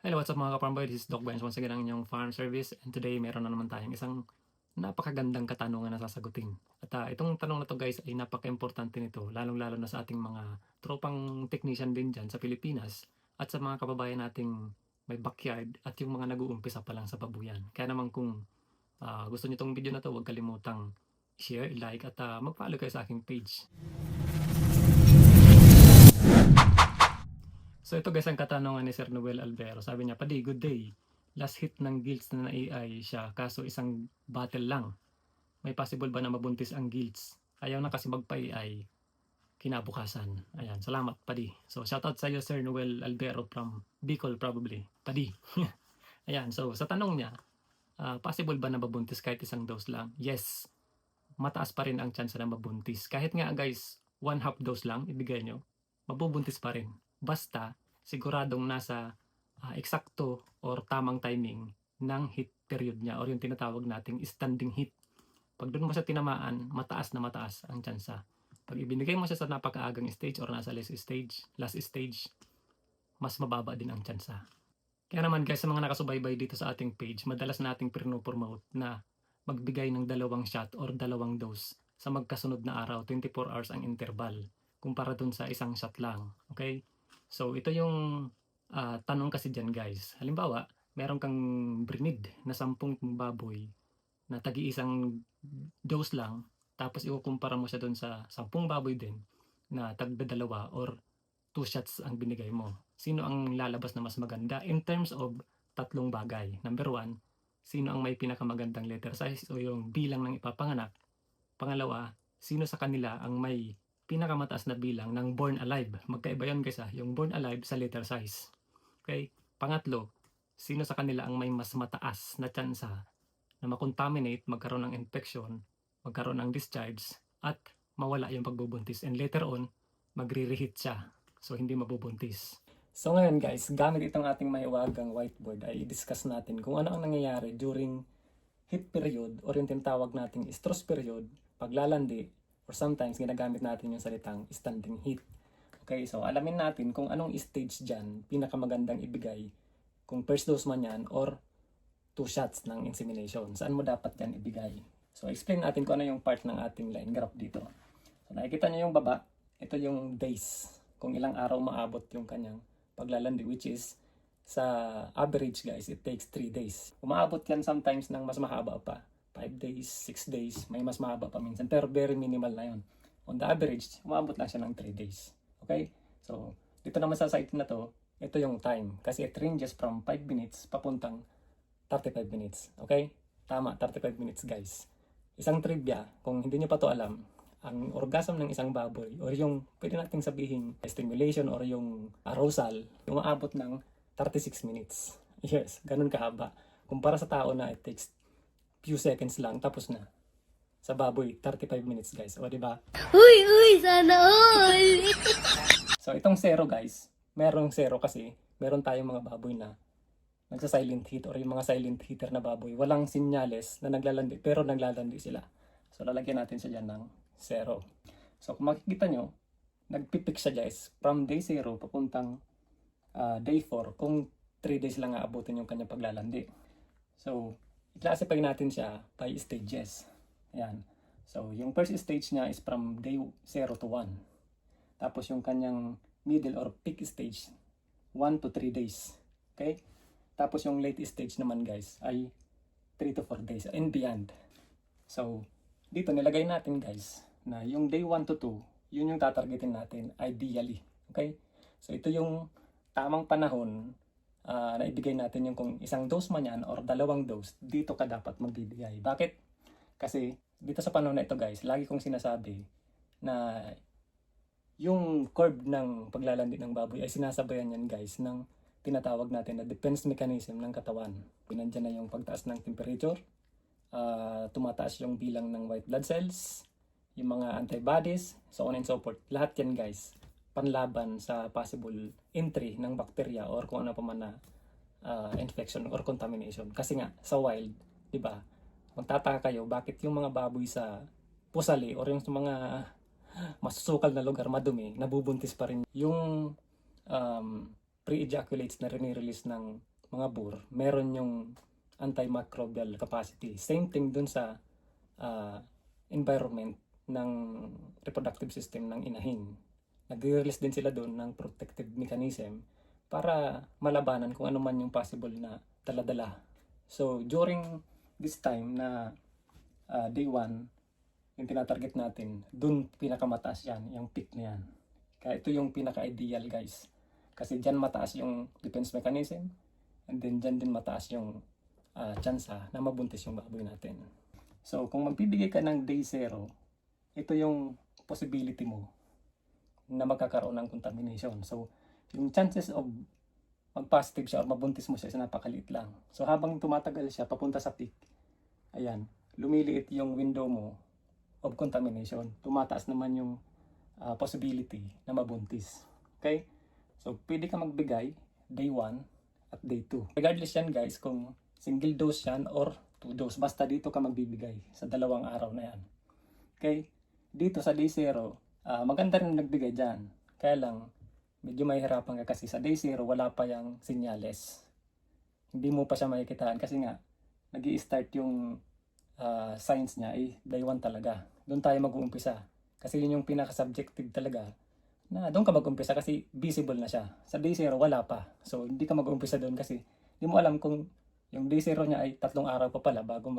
Hello, what's up mga ka-farm boy? This is Doc Benz once again ang inyong farm service, and today meron na naman tayong isang napakagandang katanungan na sasagutin. At itong tanong na to guys ay napaka-importante nito, lalong-lalo na sa ating mga tropang technician din dyan sa Pilipinas at sa mga kababayan nating may backyard at yung mga nag-uumpisa pa lang sa babuyan. Kaya naman kung gusto niyo tong video na to, huwag kalimutang share, like at mag-follow kayo sa aking page. So ito guys ang katanungan ni Sir Noel Albero. Sabi niya, "Padi, good day. Last hit ng Guilds na AI siya kaso isang battle lang. May possible ba na mabuntis ang Guilds? Ayaw na kasi magpa-AI kinabukasan." Ayan, salamat Padi. So shoutout sa iyo Sir Noel Albero from Bicol probably. Padi. Ayan, so sa tanong niya, possible ba na mabuntis kahit isang dose lang? Yes. Mataas pa rin ang chance na mabuntis. Kahit nga guys, 1/2 dose lang ibigay nyo, mabubuntis pa rin. Basta siguradong nasa eksakto or tamang timing ng heat period niya or yung tinatawag nating standing heat. Pag doon mo siya tinamaan, mataas na mataas ang tsansa. Pag ibinigay mo siya sa napakaagang stage or nasa last stage, mas mababa din ang tsansa. Kaya naman guys, sa mga nakasubaybay dito sa ating page, madalas nating promote na magbigay ng 2 shot or 2 dose sa magkasunod na araw, 24 hours ang interval, kumpara dun sa isang shot lang. Okay? So ito yung tanong kasi dyan guys. Halimbawa, meron kang brinid na 10 baboy na tagi-isang dose lang, tapos ikukumpara mo siya dun sa 10 baboy din na tagdadalawa or 2 shots ang binigay mo. Sino ang lalabas na mas maganda in terms of 3 bagay? Number 1, sino ang may pinakamagandang letter size o yung bilang ng ipapanganak? Pangalawa, sino sa kanila ang may pinakamataas na bilang ng born alive? Magkaiba yun guys yung born alive sa letter size. Okay? Pangatlo, sino sa kanila ang may mas mataas na tsansa na makontaminate, magkaroon ng infection, magkaroon ng discharge, at mawala yung pagbubuntis. And later on, magre-reheat siya. So, hindi mabubuntis. So ngayon guys, gamit itong ating mahiwagang whiteboard ay i-discuss natin kung ano ang nangyayari during heat period or yung tinatawag nating stress period, paglalandi, or sometimes ginagamit natin yung salitang standing heat. Okay, so alamin natin kung anong stage dyan pinakamagandang ibigay, kung first dose man yan or 2 shots ng insemination. Saan mo dapat yan ibigay? So explain natin kung ano yung part ng ating line graph dito. So nakikita nyo yung baba, ito yung days, kung ilang araw maabot yung kanyang paglalandi, which is sa average guys, it takes 3 days. Umaabot yan sometimes ng mas mahaba pa. 5 days, 6 days, may mas mahaba pa minsan. Pero very minimal na yun. On the average, umabot lang siya ng 3 days. Okay? So, dito naman sa site na to, ito yung time. Kasi it ranges from 5 minutes papuntang 35 minutes. Okay? Tama, 35 minutes guys. Isang trivia, kung hindi nyo pa to alam, ang orgasm ng isang baboy or yung pwede nating sabihin stimulation or yung arousal, umaabot ng 36 minutes. Yes, ganun kahaba. Kumpara sa tao na it takes few seconds lang, tapos na. Sa baboy, 35 minutes guys. O, diba? Uy, sana all! So, itong zero guys, merong zero kasi meron tayong mga baboy na nagsa-silent heat or yung mga silent heater na baboy. Walang sinyales na naglalandi, pero naglalandi sila. So, lalagyan natin siya dyan ng 0. So, kung makikita nyo, nagpipick siya guys from day 0 papuntang day 4 kung 3 days lang aabutin yung kanyang paglalandi. So, i-classify natin siya by stages. Ayan. So, yung first stage niya is from day 0 to 1. Tapos yung kanyang middle or peak stage, 1 to 3 days. Okay? Tapos yung late stage naman guys ay 3 to 4 days and beyond. So, dito nilagay natin guys na yung day 1 to 2, yun yung tatargetin natin ideally. Okay? So, ito yung tamang panahon na ibigay natin yung kung isang dose man yan or 2 dose, dito ka dapat magbibigay. Bakit? Kasi dito sa panahon na ito guys, lagi kong sinasabi na yung curve ng paglalandi ng baboy ay sinasabayan yan guys ng tinatawag natin na defense mechanism ng katawan. Pinandyan na yung pagtaas ng temperature, tumataas yung bilang ng white blood cells, yung mga antibodies, so on and so forth. Lahat yan guys, panlaban sa possible entry ng bacteria or kung ano pa man na infection or contamination. Kasi nga, sa wild, di ba, magtataka kayo bakit yung mga baboy sa pusali or yung mga masusukal na lugar madumi, nabubuntis pa rin yung pre-ejaculates na rinirelease ng mga boar, meron yung antimicrobial capacity. Same thing dun sa environment ng reproductive system ng inahin. Nag-release din sila dun ng protective mechanism para malabanan kung ano man yung possible na dala-dala. So, during this time na day 1, yung tinatarget natin, dun pinakamataas yan, yung peak na yan. Kaya ito yung pinaka-ideal guys. Kasi dyan mataas yung defense mechanism, and then dyan din mataas yung tsansa na mabuntis yung baboy natin. So, kung magbibigay ka ng day 0, ito yung possibility mo na magkakaroon ng contamination. So, yung chances of mag-positive siya or mabuntis mo siya is napakaliit lang. So, habang tumatagal siya papunta sa peak, ayan, lumiliit yung window mo of contamination. Tumataas naman yung possibility na mabuntis. Okay? So, pwede ka magbigay day 1 at day 2. Regardless yan guys, kung single dose yan or 2 dose. Basta dito ka magbibigay sa 2 araw na yan. Okay? Dito sa day 0, maganda rin nagbigay dyan. Kaya lang, medyo mahihirapan ka kasi sa day 0, wala pa yung sinyales. Hindi mo pa siya makikitaan kasi nga, nag-i-start yung signs niya ay day 1 talaga. Doon tayo mag-uumpisa. Kasi yun yung pinaka-subjective talaga na doon ka mag-umpisa kasi visible na siya. Sa day 0, wala pa. So, hindi ka mag-umpisa doon kasi hindi mo alam kung yung day 0 niya ay 3 araw pa pala bago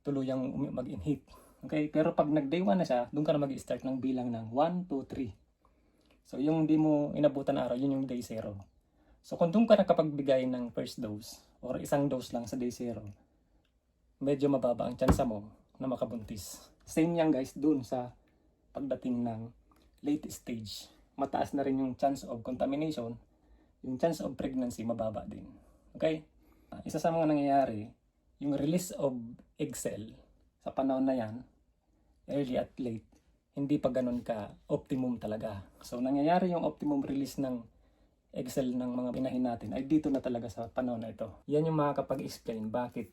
tuluyang mag-inhibit. Okay? Pero pag nag-day 1 na siya, doon ka na mag-start ng bilang ng 1, 2, 3. So, yung hindi mo inabutan na araw, yun yung day 0. So, kung doon ka nakapagbigay ng first dose or isang dose lang sa day 0, medyo mababa ang tsansa mo na makabuntis. Same yan guys doon sa pagdating ng late stage. Mataas na rin yung chance of contamination, yung chance of pregnancy mababa din. Okay? Isa sa mga nangyayari, yung release of egg cell sa panahon na yan, early at late, hindi pa ganun ka optimum talaga. So, nangyayari yung optimum release ng egg cell ng mga binahin natin ay dito na talaga sa panahon na ito. Yan yung makakapag-explain bakit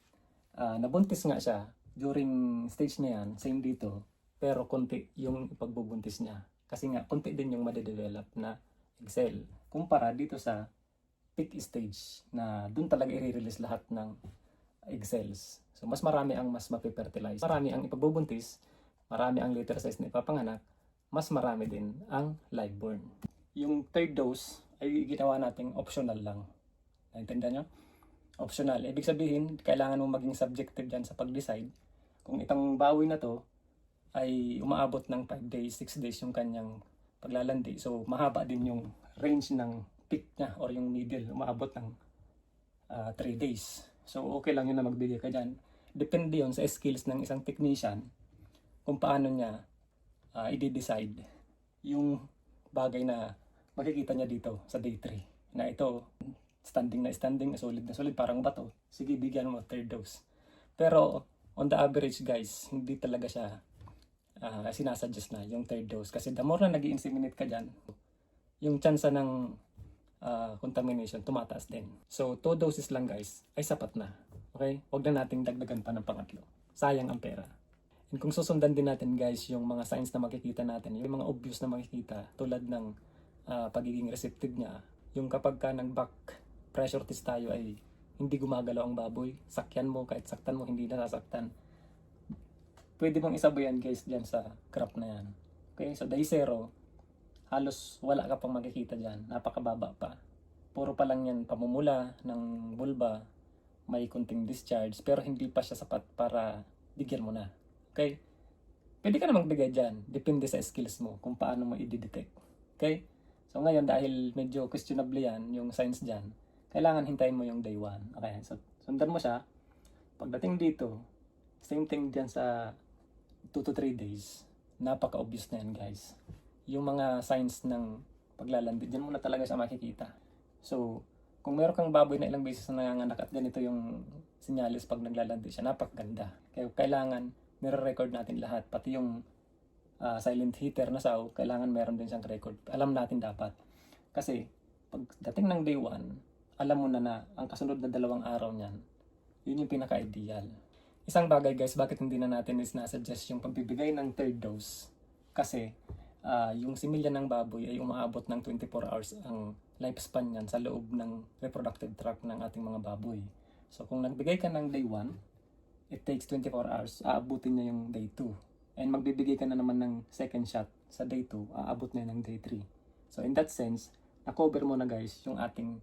nabuntis nga siya during stage na yan, same dito, pero konti yung ipagbubuntis niya. Kasi nga, konti din yung madedevelop na egg cell. Kumpara dito sa peak stage na dun talaga i-release lahat ng egg cells. So, mas marami ang mas mapifertilize. Marami ang ipagbubuntis, marami ang later size na ipapanganak, mas marami din ang live born. Yung third dose ay ginawa nating optional lang. Naintindihan nyo? Optional. Ibig sabihin, kailangan mo maging subjective dyan sa pag-decide kung itong bawi na to ay umaabot ng 5 days, 6 days yung kanyang paglalandi. So, mahaba din yung range ng peak niya or yung middle. Umaabot ng 3 days. So, okay lang yun na magbigay ka dyan. Depende yun sa skills ng isang technician kung paano niya i-decide yung bagay na makikita niya dito sa day 3. Na ito, standing na solid, parang bato. Sige, bigyan mo third dose. Pero, on the average guys, hindi talaga siya sinasuggest na yung third dose. Kasi the more na nag-i-inseminate ka dyan, yung chance ng contamination tumataas din. So, 2 doses lang guys, ay sapat na. Okay? Huwag na nating dagdagan pa ng pangatlo. Sayang ang pera. And kung susundan din natin guys, yung mga signs na makikita natin, yung mga obvious na makikita, tulad ng pagiging receptive niya, yung kapag ka nag-back pressure test tayo ay hindi gumagalaw ang baboy, sakyan mo, kahit saktan mo, hindi nasasaktan. Pwede mong isabayan guys dyan sa graph na yan. Okay, so day 0, halos wala ka pang makikita dyan, napakababa pa. Puro pa lang yan pamumula ng vulva, may kunting discharge, pero hindi pa siya sapat para bigyan mo na. Okay? Pwede ka na magbigay dyan, depende sa skills mo kung paano mo i-detect. Okay? So ngayon, dahil medyo questionable yan, yung signs dyan, kailangan hintayin mo yung day 1. Okay, so sundan mo siya. Pagdating dito, same thing dyan sa 2 to 3 days. Napaka-obvious na yan guys. Yung mga signs ng paglalandi, dyan mo na talaga siya makikita. So, kung meron kang baboy na ilang beses na nanganganak at ganito yung sinyalis pag naglalandi siya, napakaganda. Kaya kailangan nire-record natin lahat. Pati yung silent heater na saw, kailangan meron din siyang record. Alam natin dapat. Kasi, pagdating ng day 1, alam mo na ang kasunod na 2 araw niyan, yun yung pinaka-ideal. Isang bagay guys, bakit hindi na natin sinasuggest yung pagbibigay ng third dose? Kasi, yung similya ng baboy ay umaabot ng 24 hours ang lifespan niyan sa loob ng reproductive tract ng ating mga baboy. So kung nagbigay ka ng day 1, it takes 24 hours, aabutin niya yung day 2. And magbibigay ka na naman ng second shot sa day 2, aabot na yun ng day 3. So in that sense, na-cover mo na guys yung ating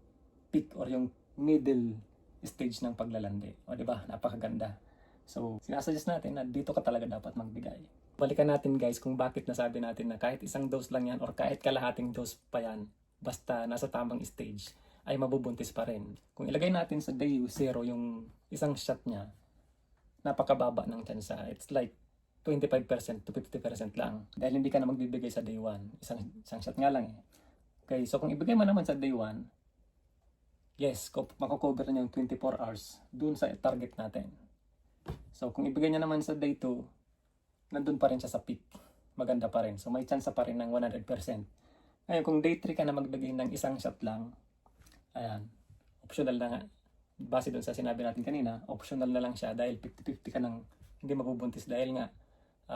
peak or yung middle stage ng paglalandi. O diba, napakaganda. So sinasuggest natin na dito ka talaga dapat magbigay. Balikan natin guys kung bakit nasabi natin na kahit isang dose lang yan or kahit kalahating dose pa yan, basta nasa tamang stage, ay mabubuntis pa rin. Kung ilagay natin sa day 0 yung isang shot niya, napakababa ng tsansa. It's like 25% to 50% lang. Dahil hindi ka na magbibigay sa day 1. Isang shot nga lang eh. Okay, so kung ibigay mo naman sa day 1, yes, makukover niya yung 24 hours dun sa target natin. So kung ibigay niya naman sa day 2, nandun pa rin siya sa peak. Maganda pa rin. So may chance pa rin ng 100%. Ngayon, kung day 3 ka na magbigay ng isang shot lang, ayan, optional na nga. Base dun sa sinabi natin kanina, optional na lang siya dahil 50-50 ka nang hindi mabubuntis dahil nga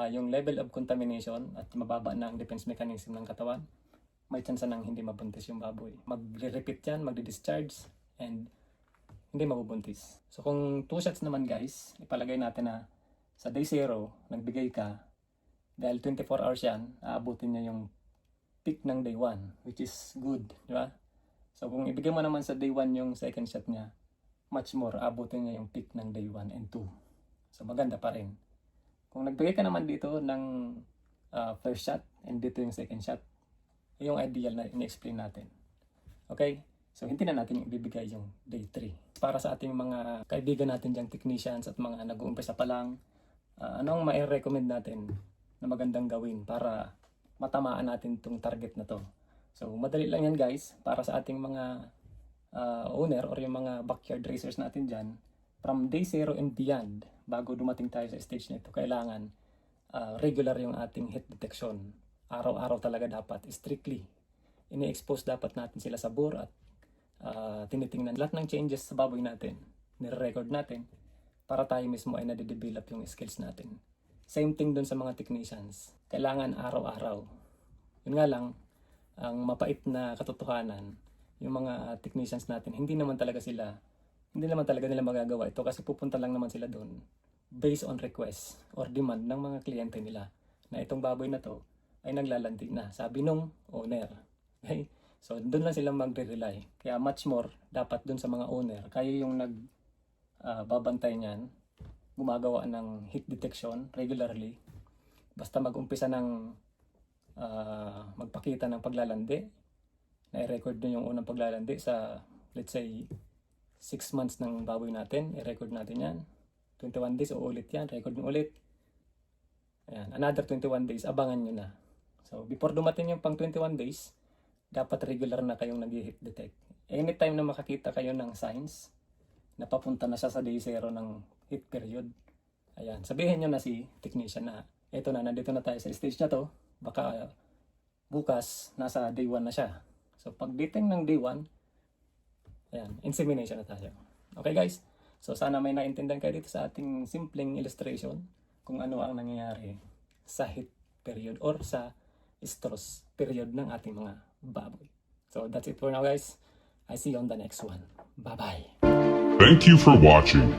yung level of contamination at mababa na ang defense mechanism ng katawan, may chance nang hindi mabuntis yung baboy. Magre-repeat yan, magdi-discharge, and hindi mabubuntis. So kung 2 shots naman guys, ipalagay natin na sa day 0, nagbigay ka, dahil 24 hours yan, aabutin niya yung peak ng day 1, which is good, di ba? So kung ibigay mo naman sa day 1 yung second shot niya, much more, aabutin niya yung peak ng day 1 and 2. So maganda pa rin. Kung nagbigay ka naman dito ng first shot and dito yung second shot, yung ideal na in-explain natin. Okay? So hindi na natin ibibigay yung day 3. Para sa ating mga kaibigan natin diyang technicians at mga nag-uumpisa pa lang, anong ma-recommend natin na magandang gawin para matamaan natin itong target na to? So madali lang yan guys, para sa ating mga owner or yung mga backyard racers natin dyan, from day 0 and beyond, bago dumating tayo sa stage na ito, kailangan regular yung ating heat detection. Araw-araw talaga dapat, strictly. Ini-expose dapat natin sila sa bore at tinitingnan lahat ng changes sa baboy natin, nire-record natin, para tayo mismo ay nade-develop yung skills natin. Same thing dun sa mga technicians. Kailangan araw-araw. Yun nga lang, ang mapait na katotohanan, yung mga technicians natin, hindi naman talaga nila magagawa ito kasi pupunta lang naman sila doon based on request or demand ng mga kliyente nila na itong baboy na to ay naglalandi na, sabi nung owner. Okay? So, doon lang sila magre-rely. Kaya much more, dapat doon sa mga owner, kayo yung babantay niyan, gumagawa ng heat detection regularly. Basta mag-umpisa ng magpakita ng paglalandi, na-record nyo yung unang paglalandi sa, let's say, 6 months ng baboy natin, i-record natin yan. 21 days, uulit yan, record nyo ulit. Ayan, another 21 days, abangan nyo na. So, before dumating yung pang 21 days, dapat regular na kayong nag-heat detect. Anytime na makakita kayo ng signs na papunta na siya sa day 0 ng heat period, ayan, sabihin nyo na si technician na, eto na, nandito na tayo sa stage na to, baka bukas, nasa day 1 na siya. So, pagdating ng day 1, ayan, insemination na tayo. Okay guys? So, sana may naintindihan kayo dito sa ating simpleng illustration kung ano ang nangyayari sa heat period or sa estrus period ng ating mga baboy. So, that's it for now guys. I see you on the next one. Bye-bye. Thank you for watching.